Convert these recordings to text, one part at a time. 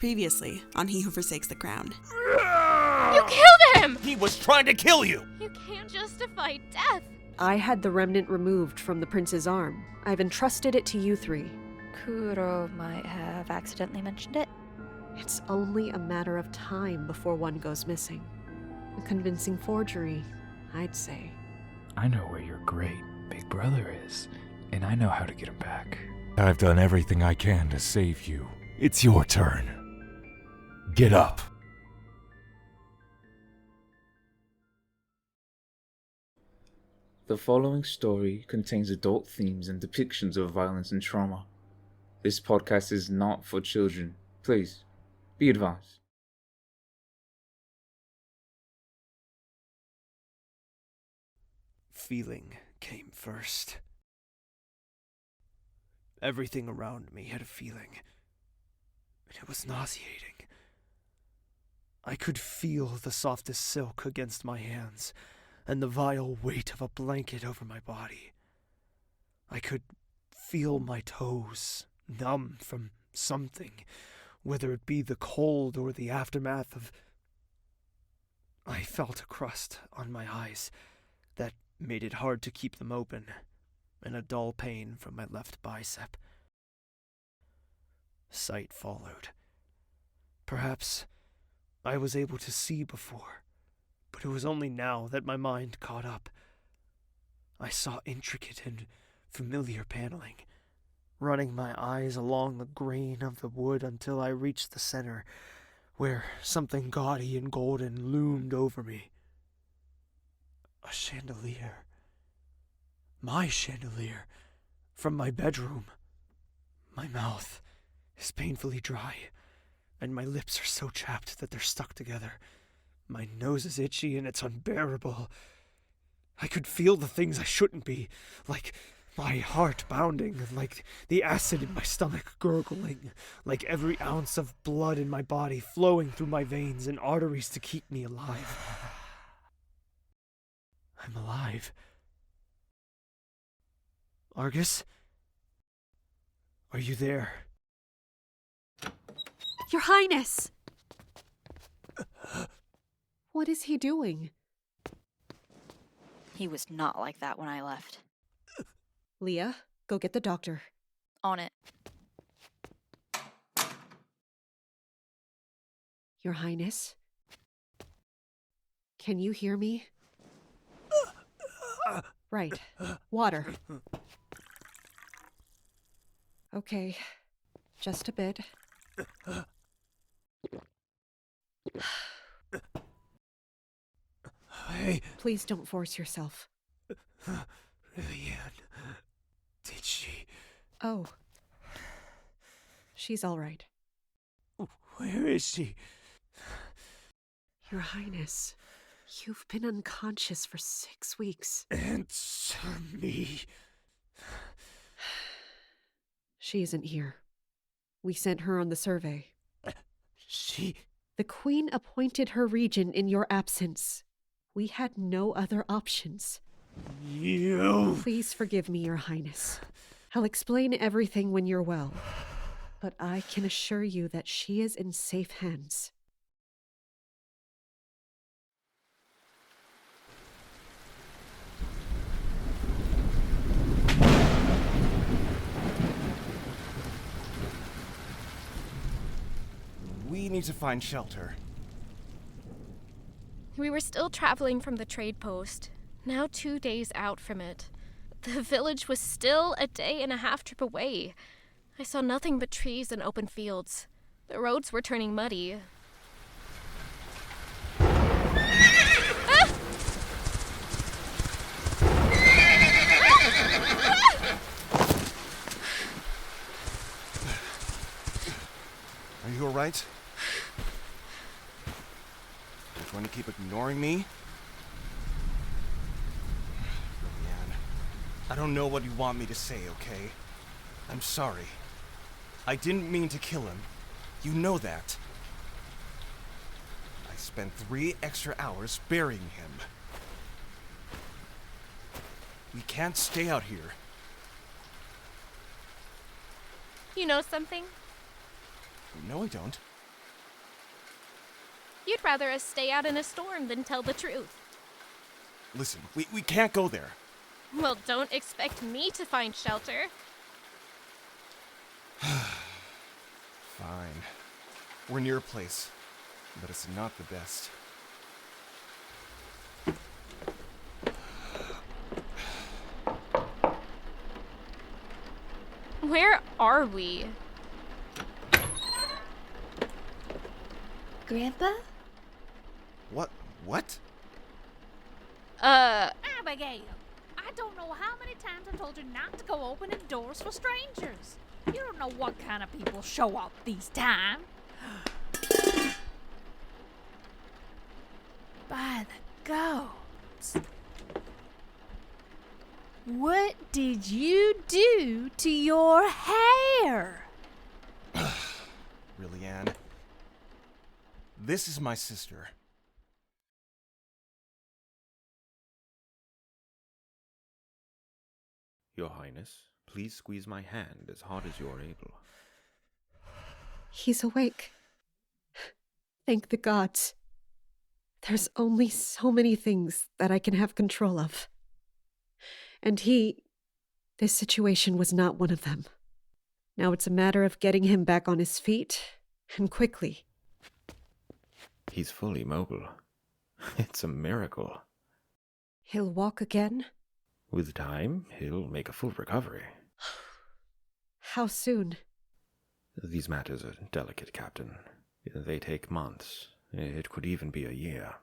Previously on He Who Forsakes the Crown. You killed him! He was trying to kill you! You can't justify death! I had the remnant removed from the prince's arm. I've entrusted it to you three. Kuro might have accidentally mentioned it. It's only a matter of time before one goes missing. A convincing forgery, I'd say. I know where your great big brother is, and I know how to get him back. I've done everything I can to save you. It's your turn. Get up. The following story contains adult themes and depictions of violence and trauma. This podcast is not for children. Please, be advised. Feeling came first. Everything around me had a feeling, and it was nauseating. I could feel the softest silk against my hands, and the vile weight of a blanket over my body. I could feel my toes, numb from something, whether it be the cold or the aftermath of... I felt a crust on my eyes that made it hard to keep them open, and a dull pain from my left bicep. Sight followed. Perhaps I was able to see before, but it was only now that my mind caught up. I saw intricate and familiar paneling, running my eyes along the grain of the wood until I reached the center, where something gaudy and golden loomed over me. A chandelier. My chandelier. From my bedroom. My mouth is painfully dry, and my lips are so chapped that they're stuck together. My nose is itchy and it's unbearable. I could feel the things I shouldn't be, like my heart pounding, like the acid in my stomach gurgling, like every ounce of blood in my body flowing through my veins and arteries to keep me alive. I'm alive. Argus? Are you there? Your Highness! What is he doing? He was not like that when I left. Leah, go get the doctor. On it. Your Highness? Can you hear me? Right. Water. Okay. Just a bit. Hey. Please don't force yourself. Rilliane. Did she... Oh. She's all right. Where is she? Your Highness, you've been unconscious for 6 weeks. Answer me. She isn't here. We sent her on the survey. She... The Queen appointed her regent in your absence. We had no other options. You... Please forgive me, Your Highness. I'll explain everything when you're well. But I can assure you that she is in safe hands. We need to find shelter. We were still traveling from the trade post, now 2 days out from it. The village was still a day-and-a-half trip away. I saw nothing but trees and open fields. The roads were turning muddy. Are you alright? You're going to keep ignoring me? Rilliane, I don't know what you want me to say, okay? I'm sorry. I didn't mean to kill him. You know that. I spent 3 extra hours burying him. We can't stay out here. You know something? No, I don't. You'd rather us stay out in a storm than tell the truth. Listen, we can't go there. Well, don't expect me to find shelter. Fine. We're near a place, but it's not the best. Where are we? Grandpa? What? Abigail, I don't know how many times I've told you not to go opening doors for strangers. You don't know what kind of people show up these times. By the gods. What did you do to your hair? Rilliane. This is my sister. Your Highness, please squeeze my hand as hard as you are able. He's awake. Thank the gods. There's only so many things that I can have control of. And this situation was not one of them. Now it's a matter of getting him back on his feet, and quickly. He's fully mobile. It's a miracle. He'll walk again? With time, he'll make a full recovery. How soon? These matters are delicate, Captain. They take months. It could even be a year.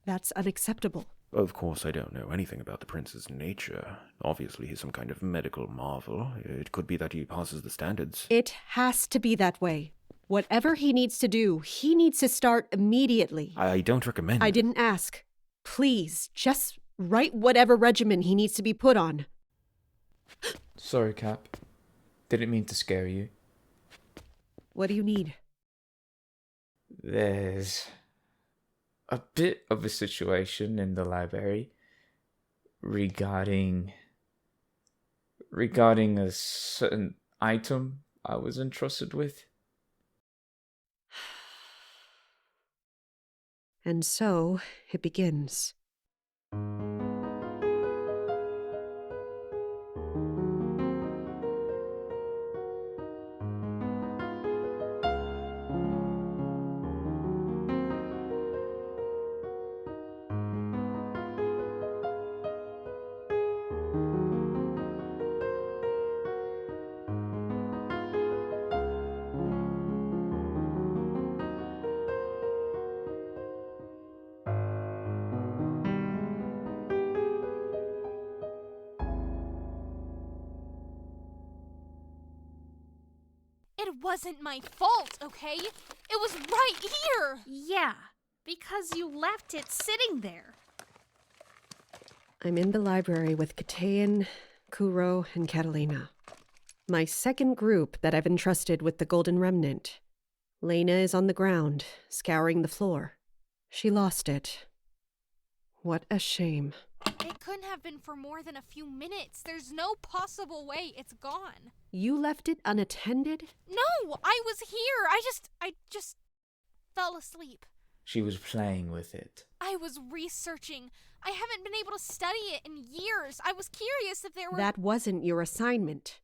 That's unacceptable. Of course, I don't know anything about the prince's nature. Obviously, he's some kind of medical marvel. It could be that he passes the standards. It has to be that way. Whatever he needs to do, he needs to start immediately. I don't recommend... I didn't ask. Please, just write whatever regimen he needs to be put on. Sorry, Cap. Didn't mean to scare you. What do you need? There's a bit of a situation in the library regarding a certain item I was entrusted with. And so it begins. It wasn't my fault, okay? It was right here! Yeah, because you left it sitting there. I'm in the library with Katayan, Kuro, and Catalina. My second group that I've entrusted with the Golden Remnant. Lena is on the ground, scouring the floor. She lost it. What a shame. It couldn't have been for more than a few minutes. There's no possible way it's gone. You left it unattended? No, I was here. I just fell asleep. She was playing with it. I was researching. I haven't been able to study it in years. I was curious if there were... That wasn't your assignment.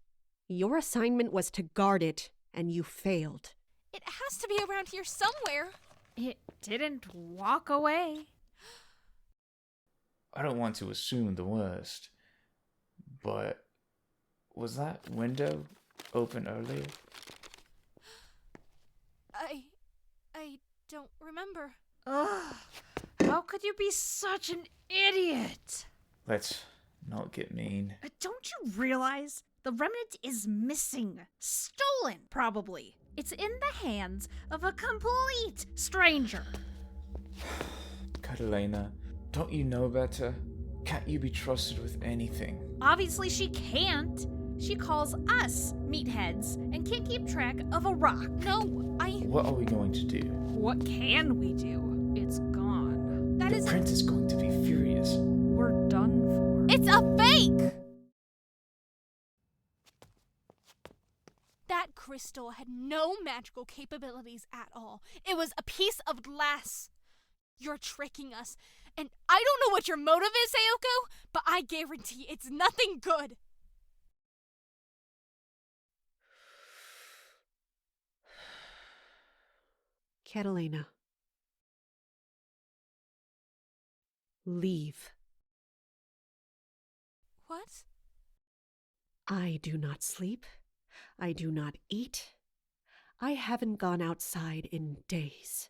Your assignment was to guard it, and you failed. It has to be around here somewhere. It didn't walk away. I don't want to assume the worst, but was that window open earlier? I don't remember. Ugh, how could you be such an idiot? Let's not get mean. Don't you realize the remnant is missing? Stolen, probably. It's in the hands of a complete stranger. Catalina, don't you know better? Can't you be trusted with anything? Obviously she can't. She calls us meatheads and can't keep track of a rock. No, What are we going to do? What can we do? It's gone. The prince is going to be furious. We're done for. It's a fake! That crystal had no magical capabilities at all. It was a piece of glass. You're tricking us. And I don't know what your motive is, Sayoko, but I guarantee it's nothing good. Catalina. Leave. What? I do not sleep. I do not eat. I haven't gone outside in days.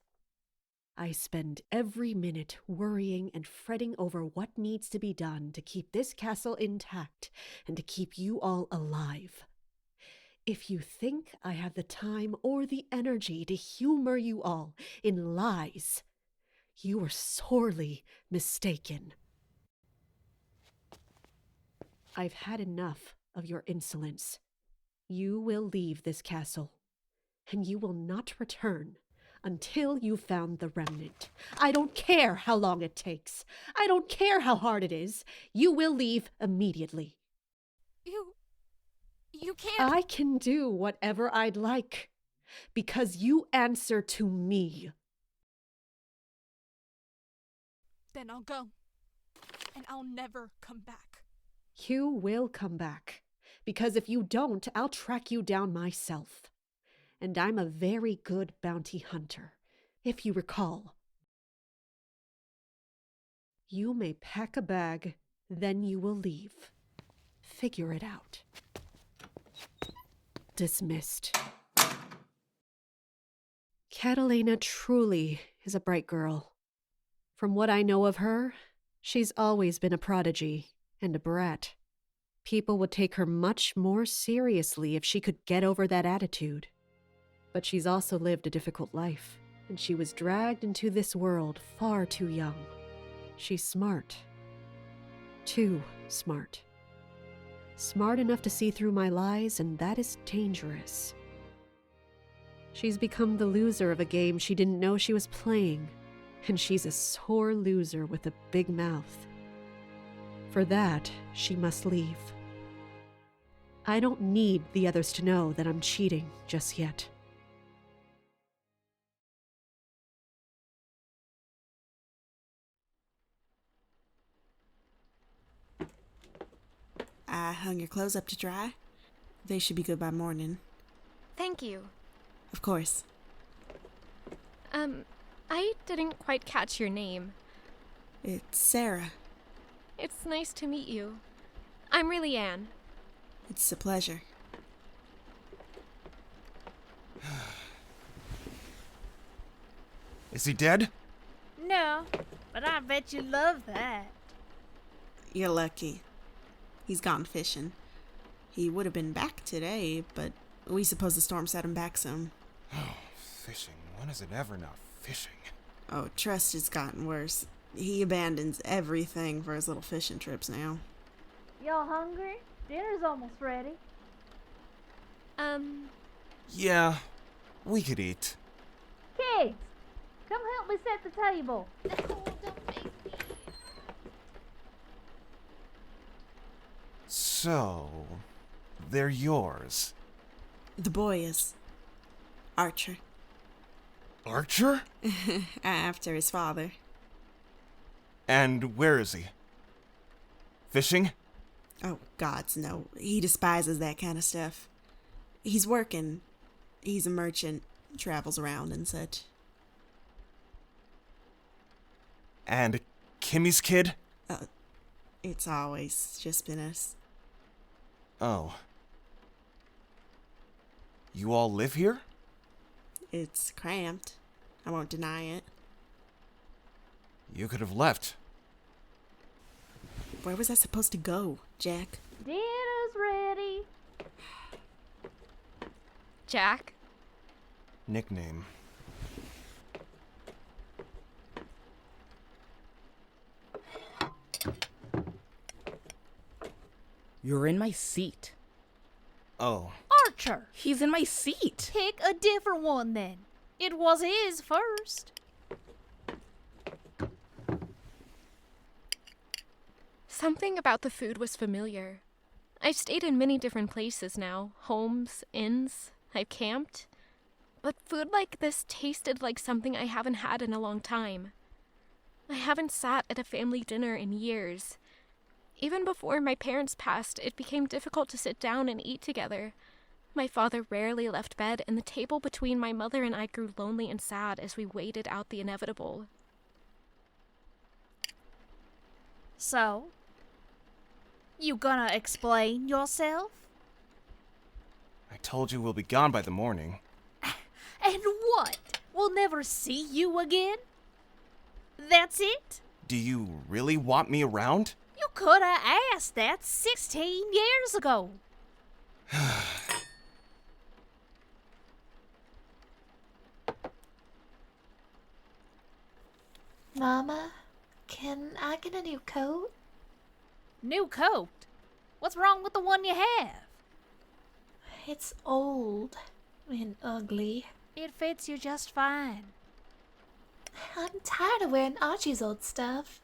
I spend every minute worrying and fretting over what needs to be done to keep this castle intact and to keep you all alive. If you think I have the time or the energy to humor you all in lies, you are sorely mistaken. I've had enough of your insolence. You will leave this castle, and you will not return until you've found the remnant. I don't care how long it takes. I don't care how hard it is. You will leave immediately. You can't. I can do whatever I'd like, because you answer to me. Then I'll go, and I'll never come back. You will come back, because if you don't, I'll track you down myself. And I'm a very good bounty hunter, if you recall. You may pack a bag, then you will leave. Figure it out. Dismissed. Catalina truly is a bright girl. From what I know of her, she's always been a prodigy and a brat. People would take her much more seriously if she could get over that attitude. But she's also lived a difficult life, and she was dragged into this world far too young. She's smart. Too smart. Smart enough to see through my lies, and that is dangerous. She's become the loser of a game she didn't know she was playing, and she's a sore loser with a big mouth. For that, she must leave. I don't need the others to know that I'm cheating just yet. I hung your clothes up to dry. They should be good by morning. Thank you. Of course. I didn't quite catch your name. It's Sarah. It's nice to meet you. I'm Rilliane. It's a pleasure. Is he dead? No, but I bet you love that. You're lucky. He's gone fishing. He would have been back today, but we suppose the storm set him back some. Oh, fishing. When is it ever not fishing? Oh, trust has gotten worse. He abandons everything for his little fishing trips now. Y'all hungry? Dinner's almost ready. Yeah, we could eat. Kids, come help me set the table. No, don't make me. So, they're yours. The boy is Archer. Archer? After his father. And where is he? Fishing? Oh, gods, no. He despises that kind of stuff. He's working. He's a merchant, travels around and such. And Kimmy's kid? It's always just been us. Oh. You all live here? It's cramped. I won't deny it. You could have left. Where was I supposed to go, Jack? Dinner's ready. Jack? Nickname. You're in my seat. Oh. Archer! He's in my seat. Pick a different one then. It was his first. Something about the food was familiar. I've stayed in many different places now. Homes, inns, I've camped. But food like this tasted like something I haven't had in a long time. I haven't sat at a family dinner in years. Even before my parents passed, it became difficult to sit down and eat together. My father rarely left bed, and the table between my mother and I grew lonely and sad as we waited out the inevitable. So, you gonna explain yourself? I told you we'll be gone by the morning. And what? We'll never see you again? That's it? Do you really want me around? You could have asked that 16 years ago. Mama, can I get a new coat? New coat? What's wrong with the one you have? It's old and ugly. It fits you just fine. I'm tired of wearing Archie's old stuff.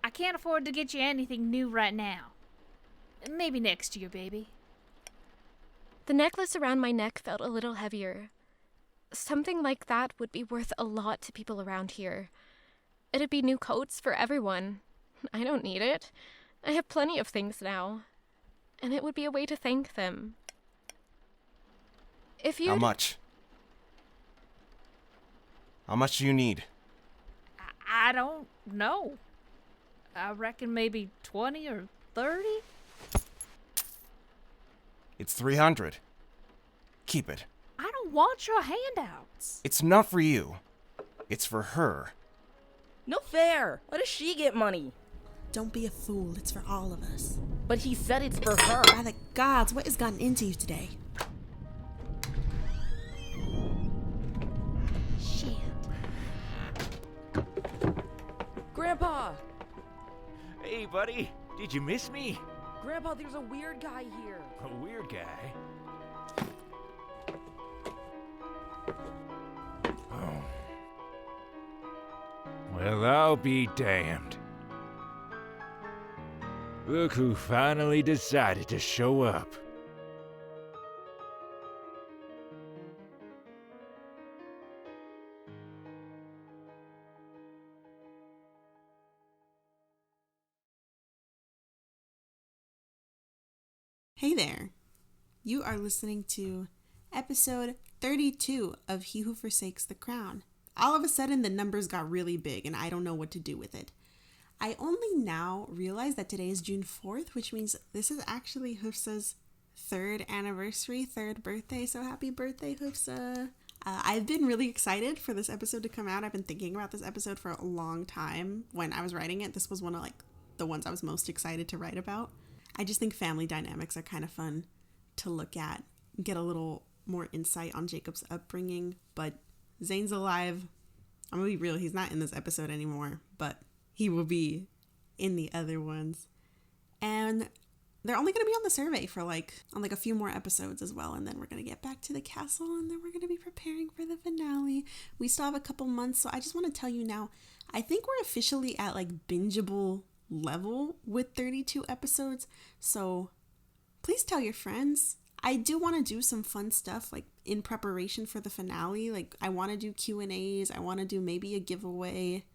I can't afford to get you anything new right now. Maybe next year, baby. The necklace around my neck felt a little heavier. Something like that would be worth a lot to people around here. It'd be new coats for everyone. I don't need it. I have plenty of things now. And it would be a way to thank them. If you... How much? How much do you need? I don't know. I reckon maybe 20 or 30? It's 300. Keep it. I don't want your handouts. It's not for you. It's for her. No fair. Why does she get money? Don't be a fool. It's for all of us. But he said it's for her. By the gods, what has gotten into you today? Shit. Grandpa! Hey, buddy. Did you miss me? Grandpa, there's a weird guy here. A weird guy? Oh. Well, I'll be damned. Look who finally decided to show up. Hey there. You are listening to episode 32 of He Who Forsakes the Crown. All of a sudden, the numbers got really big and I don't know what to do with it. I only now realize that today is June 4th, which means this is actually Hoofsa's third anniversary, third birthday. So happy birthday, Hoofsa. I've been really excited for this episode to come out. I've been thinking about this episode for a long time. When I was writing it, this was one of the ones I was most excited to write about. I just think family dynamics are kind of fun to look at, get a little more insight on Jacob's upbringing. But Zane's alive. I'm gonna be real, he's not in this episode anymore, but he will be in the other ones. And they're only gonna be on the survey for on a few more episodes as well, and then we're gonna get back to the castle, and then we're gonna be preparing for the finale. We still have a couple months, so I just want to tell you now, I think we're officially at bingeable level with 32 episodes, so please tell your friends. I do want to do some fun stuff in preparation for the finale. I want to do Q&As. I want to do maybe a giveaway.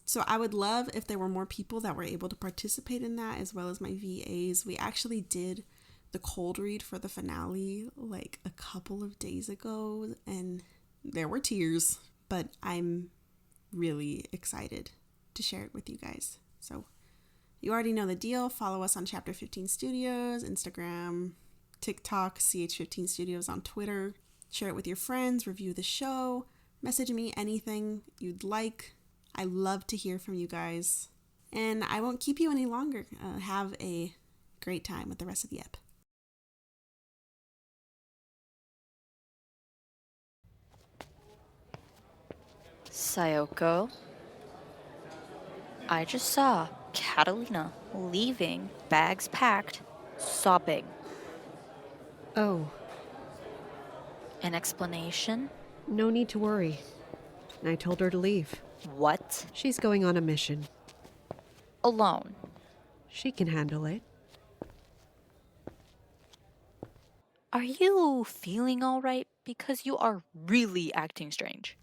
So I would love if there were more people that were able to participate in that, as well as my VAs. We actually did the cold read for the finale a couple of days ago, and there were tears, but I'm really excited to share it with you guys. So you already know the deal. Follow us on Chapter 15 Studios, Instagram, TikTok, CH15 Studios on Twitter. Share it with your friends, review the show, message me anything you'd like. I love to hear from you guys. And I won't keep you any longer. Have a great time with the rest of the ep. Sayoko, I just saw Catalina leaving, bags packed, sobbing. Oh. An explanation? No need to worry. I told her to leave. What? She's going on a mission. Alone. She can handle it. Are you feeling all right? Because you are really acting strange.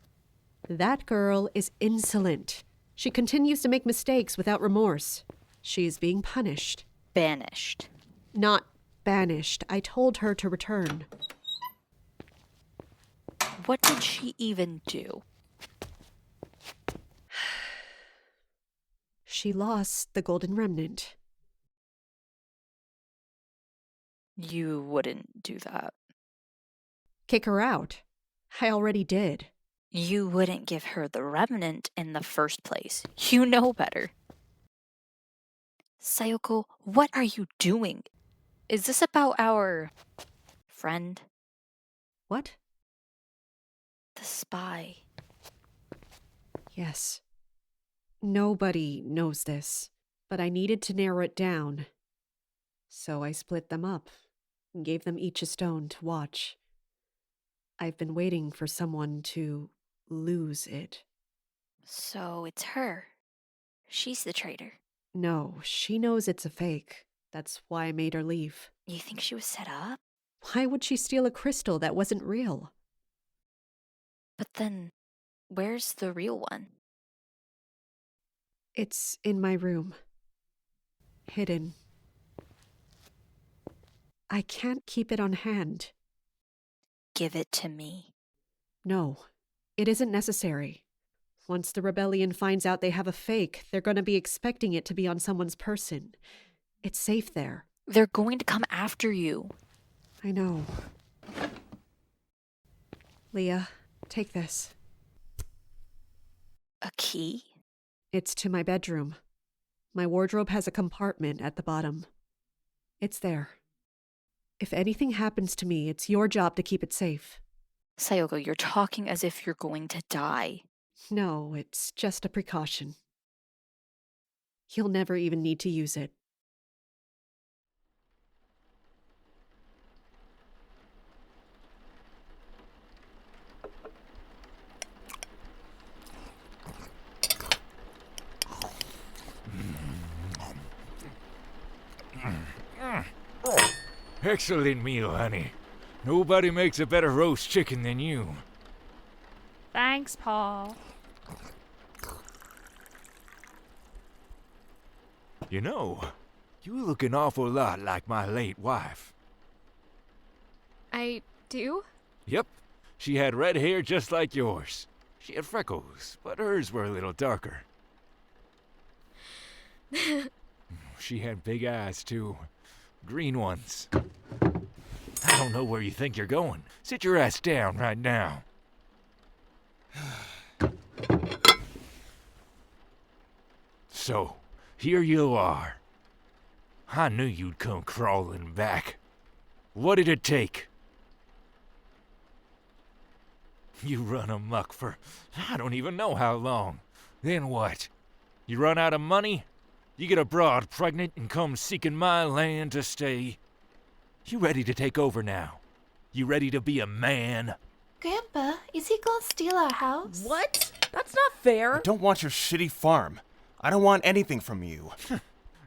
That girl is insolent. She continues to make mistakes without remorse. She is being punished. Banished. Not banished. I told her to return. What did she even do? She lost the Golden Remnant. You wouldn't do that. Kick her out. I already did. You wouldn't give her the remnant in the first place. You know better. Sayoko, what are you doing? Is this about our friend? What? The spy. Yes. Nobody knows this, but I needed to narrow it down. So I split them up and gave them each a stone to watch. I've been waiting for someone to lose it. So it's her. She's the traitor. No, she knows it's a fake. That's why I made her leave. You think she was set up? Why would she steal a crystal that wasn't real? But then, where's the real one? It's in my room. Hidden. I can't keep it on hand. Give it to me. No, it isn't necessary. Once the rebellion finds out they have a fake, they're going to be expecting it to be on someone's person. It's safe there. They're going to come after you. I know. Leah, take this. A key? It's to my bedroom. My wardrobe has a compartment at the bottom. It's there. If anything happens to me, it's your job to keep it safe. Sayoko, you're talking as if you're going to die. No, it's just a precaution. You'll never even need to use it. Excellent meal, honey. Nobody makes a better roast chicken than you. Thanks, Paul. You know, you look an awful lot like my late wife. I do? Yep, she had red hair just like yours. She had freckles, but hers were a little darker. She had big eyes, too. Green ones. I don't know where you think you're going. Sit your ass down right now. So, here you are. I knew you'd come crawling back. What did it take? You run amok for I don't even know how long. Then what? You run out of money? You get a broad pregnant and come seeking my land to stay? You ready to take over now? You ready to be a man? Grandpa, is he gonna steal our house? What? That's not fair. I don't want your shitty farm. I don't want anything from you.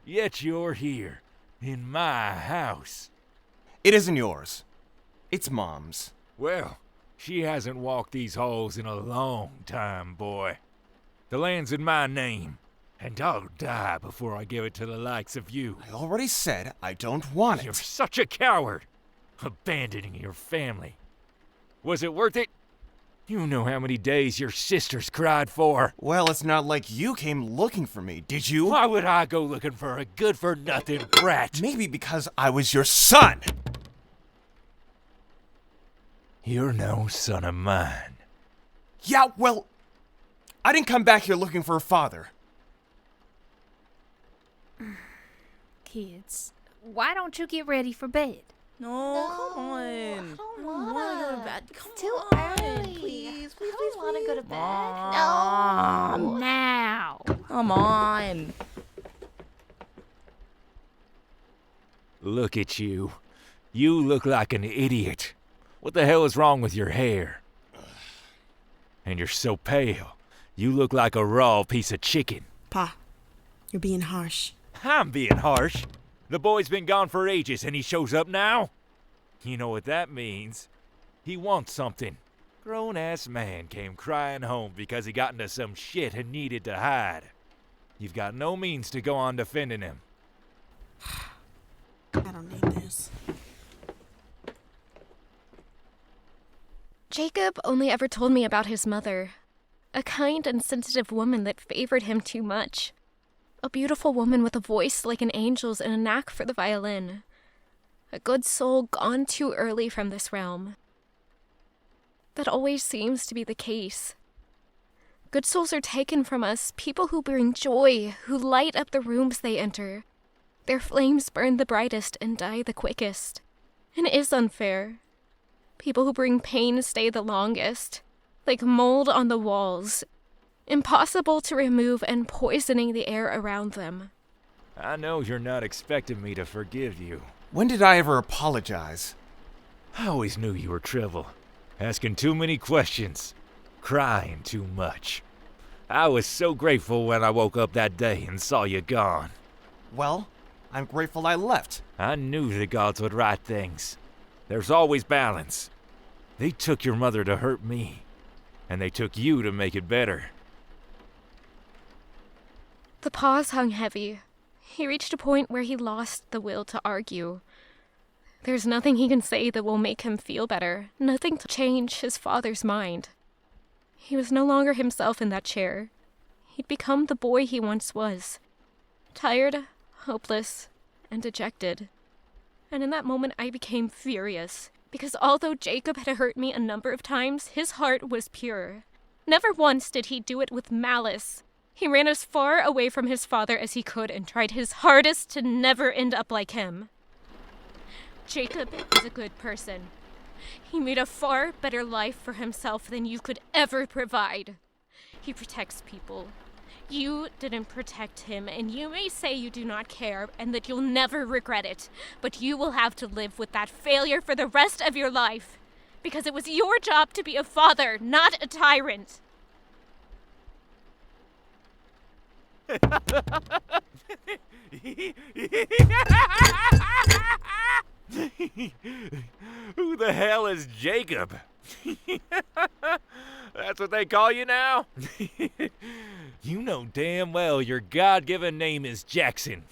Yet you're here, in my house. It isn't yours. It's Mom's. Well, she hasn't walked these halls in a long time, boy. The land's in my name, and I'll die before I give it to the likes of you. I already said I don't want it. You're such a coward, abandoning your family. Was it worth it? You know how many days your sisters cried for. Well, it's not like you came looking for me, did you? Why would I go looking for a good-for-nothing brat? Maybe because I was your son. You're no son of mine. Yeah, well, I didn't come back here looking for a father. Kids, why don't you get ready for bed? No, come on. I don't wanna go to bed. It's Come too on, early. please, I don't want to go to bed. Mom. Now. Come on. Look at you. You look like an idiot. What the hell is wrong with your hair? And you're so pale. You look like a raw piece of chicken. Pa, you're being harsh. I'm being harsh. The boy's been gone for ages and he shows up now? You know what that means. He wants something. Grown-ass man came crying home because he got into some shit and needed to hide. You've got no means to go on defending him. I don't need this. Jacob only ever told me about his mother. A kind and sensitive woman that favored him too much. A beautiful woman with a voice like an angel's and a knack for the violin. A good soul gone too early from this realm. That always seems to be the case. Good souls are taken from us, people who bring joy, who light up the rooms they enter. Their flames burn the brightest and die the quickest. And it is unfair. People who bring pain stay the longest, like mold on the walls, impossible to remove and poisoning the air around them. I know you're not expecting me to forgive you. When did I ever apologize? I always knew you were trouble. Asking too many questions. Crying too much. I was so grateful when I woke up that day and saw you gone. Well, I'm grateful I left. I knew the gods would right things. There's always balance. They took your mother to hurt me, and they took you to make it better. The pause hung heavy. He reached a point where he lost the will to argue. There's nothing he can say that will make him feel better, nothing to change his father's mind. He was no longer himself in that chair. He'd become the boy he once was. Tired, hopeless, and dejected. And in that moment I became furious, because although Jacob had hurt me a number of times, his heart was pure. Never once did he do it with malice. He ran as far away from his father as he could and tried his hardest to never end up like him. Jacob is a good person. He made a far better life for himself than you could ever provide. He protects people. You didn't protect him, and you may say you do not care and that you'll never regret it, but you will have to live with that failure for the rest of your life, because it was your job to be a father, not a tyrant. Who the hell is Jacob? That's what they call you now? You know damn well your God-given name is Jackson.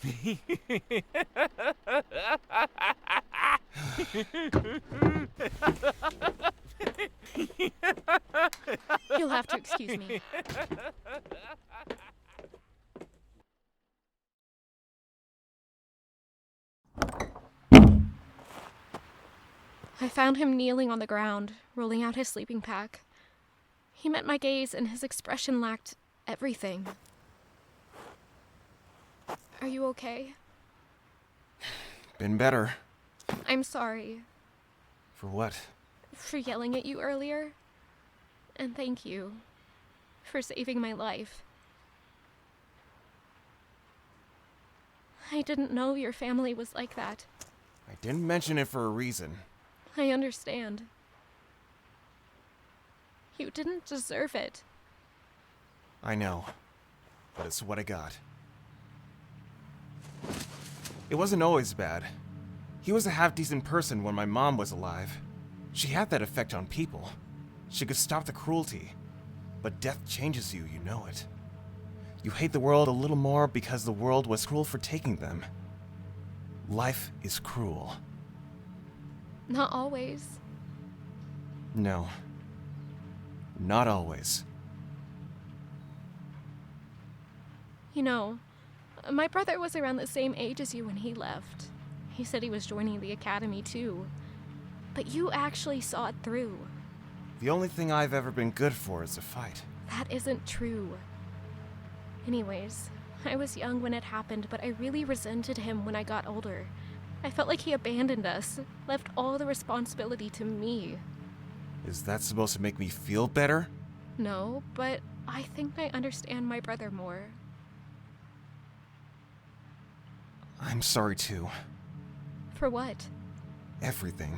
You'll have to excuse me. I found him kneeling on the ground, rolling out his sleeping pack. He met my gaze, and his expression lacked everything. Are you okay? Been better. I'm sorry. For what? For yelling at you earlier. And thank you for saving my life. I didn't know your family was like that. I didn't mention it for a reason. I understand. You didn't deserve it. I know, but it's what I got. It wasn't always bad. He was a half-decent person when my mom was alive. She had that effect on people. She could stop the cruelty. But death changes you, you know it. You hate the world a little more because the world was cruel for taking them. Life is cruel. Not always. No. Not always. You know, my brother was around the same age as you when he left. He said he was joining the academy too. But you actually saw it through. The only thing I've ever been good for is a fight. That isn't true. Anyways, I was young when it happened, but I really resented him when I got older. I felt like he abandoned us, left all the responsibility to me. Is that supposed to make me feel better? No, but I think I understand my brother more. I'm sorry too. For what? Everything.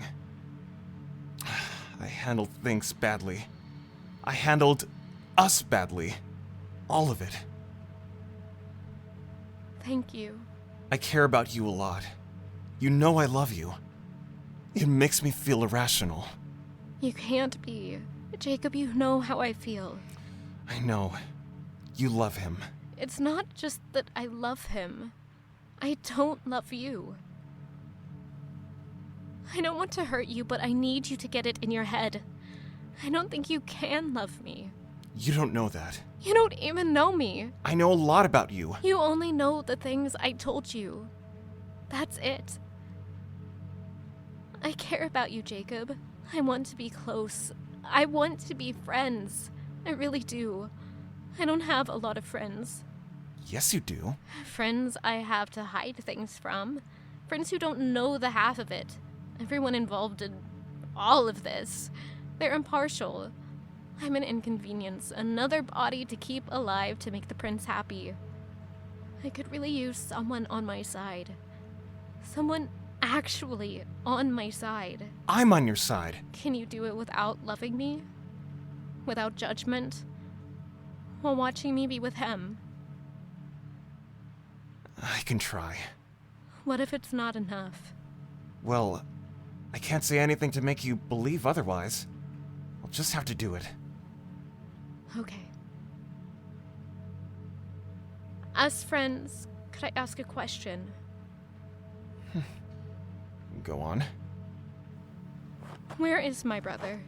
I handled things badly. I handled us badly. All of it. Thank you. I care about you a lot. You know I love you. It makes me feel irrational. You can't be. Jacob, you know how I feel. I know. You love him. It's not just that I love him. I don't love you. I don't want to hurt you, but I need you to get it in your head. I don't think you can love me. You don't know that. You don't even know me. I know a lot about you. You only know the things I told you. That's it. I care about you, Jacob. I want to be close. I want to be friends. I really do. I don't have a lot of friends. Yes, you do. Friends I have to hide things from. Friends who don't know the half of it. Everyone involved in all of this. They're impartial. I'm an inconvenience, another body to keep alive to make the prince happy. I could really use someone on my side. Someone actually on my side. I'm on your side. Can you do it without loving me? Without judgment? While watching me be with him? I can try. What if it's not enough? Well, I can't say anything to make you believe otherwise. I'll just have to do it. Okay. As friends, could I ask a question? Go on. Where is my brother?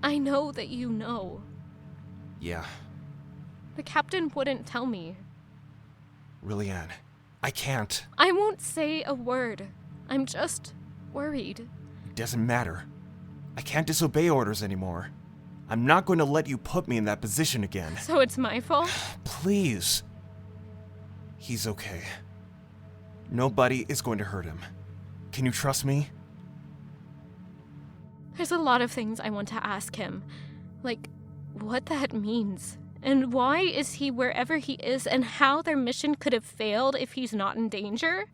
I know that you know. Yeah. The captain wouldn't tell me. Rilliane, I can't. I won't say a word. I'm just worried. It doesn't matter. I can't disobey orders anymore. I'm not going to let you put me in that position again. So it's my fault? Please. He's okay. Nobody is going to hurt him. Can you trust me? There's a lot of things I want to ask him. Like, what that means. And why is he wherever he is, and how their mission could have failed if he's not in danger?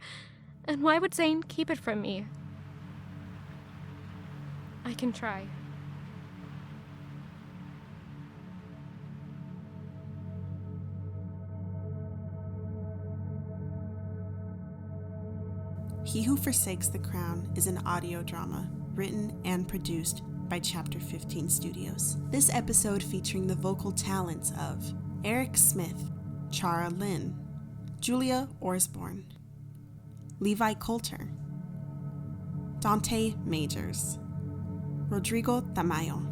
And why would Zane keep it from me? I can try. He Who Forsakes the Crown is an audio drama written and produced by Chapter 15 Studios. This episode featuring the vocal talents of Eric Smith, Chara Lynn, Julia Orsborn, Levi Coulter, Dante Majors, Rodrigo Tamayo,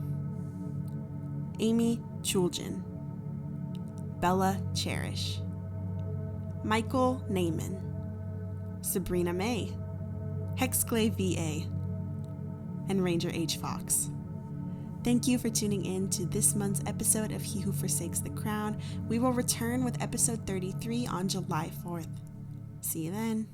Amy Chulgin, Bella Cherish, Michael Naiman, Sabrina May, Hexclave VA, and Ranger H. Fox. Thank you for tuning in to this month's episode of He Who Forsakes the Crown. We will return with episode 33 on July 4th. See you then.